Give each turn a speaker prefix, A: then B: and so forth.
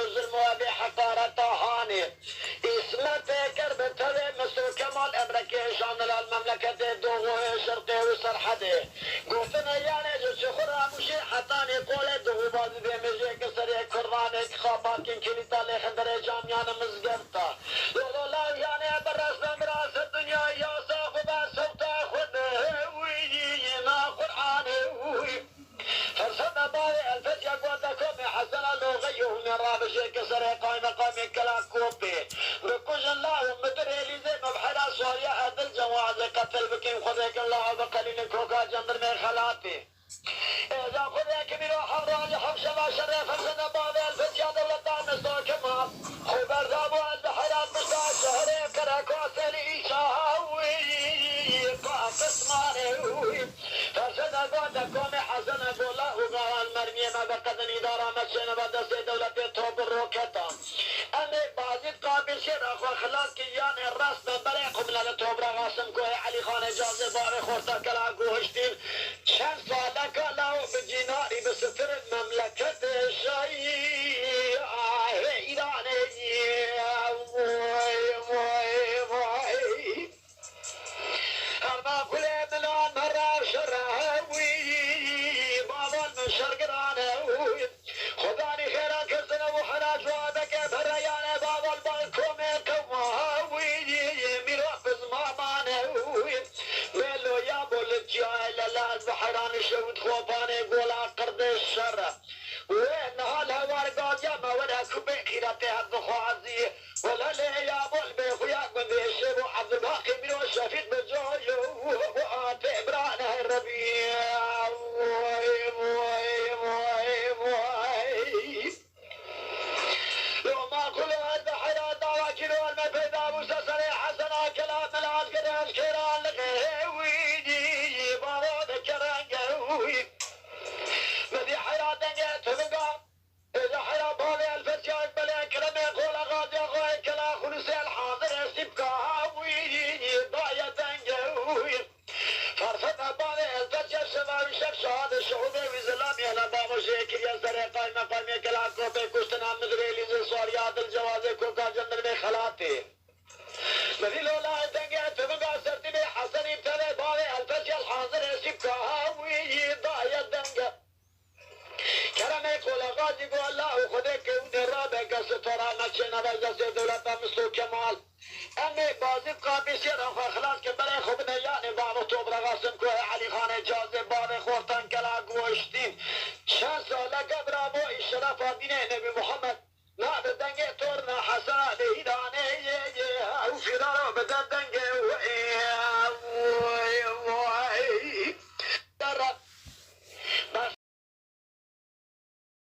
A: ظلم و بی حقارت هانی اسمت کر به تره مصر کمال امرکی شامل المملکت دوغوه شرقه و سرحده گفتن یعنی جو چه خراموشی حتانی قول دوغو بازی دیمیجه کسری کرانه خوابات کن کلیتا لیخندر جامیان مزگرتا لولا یعنی برسن براس دنیا یا صاف و صوتا خود ما قرآن فرصد باري الفتية قوتكم حسن اللغي من رابشي كسر قائم قائم كلا كوبي بكوش الله مدري لي زي مبحرا سوريا هذا الجواز قتل بكم خذيك الله بقليل كوكا جندر من خلاتي إذا خذيك من حمراء حمشة ما شرف فرصد باري الفتية دولتان مستوكما خبر دابو البحرات مستوى شهري كراكوسي لإيشاوي قسماني فرصد قوتكم حسن الله وقال مرمية ما بقدن إدارة مشينا بدست دولة توب الروكتا أمي بعضي قابل شير أخوة خلاص كيان الراس ببري قبل لتوب رغاسم كوي علي خان جازي باري خورتا كلا قوهشتين شان صادك لاو بجيناري بستر المملكة الشيء إيراني أما كل ملان مرة شرهوي شرقرانه خداني خيرا كسنا وحنا جوابك بريانه بابا البالكوم كواوي ميرافز مامانه ميلو يا بولجاي لا البحران شود خوباني قولا قرد الشر وين هالهوار قاد يا ما ولا كوبي خيراتي هاد خوازي ولا لي يا بول بخويا من الشيب وعبد الباقي من الشفيق بجويو وآتي برانه الربيع مثل لا تنقى تبقى سرتبي حسن ابتلى باري الفتية الحاضر يسيبك هاوي ضايا الدنقى كرمي قول غازي قول الله خدك ونرابك سترى مكشنا بجزي دولة مثل كمال أمي بازي قابي سير أخوة خلاص كبري خبنا يعني بابا توبرا غاسم كوه علي خاني جازي باري خورتان كلا قوشتين شان سالة قبرا بو إشرافات دينه نبي محمد لا بدنقى تورنا حسنا لهيدا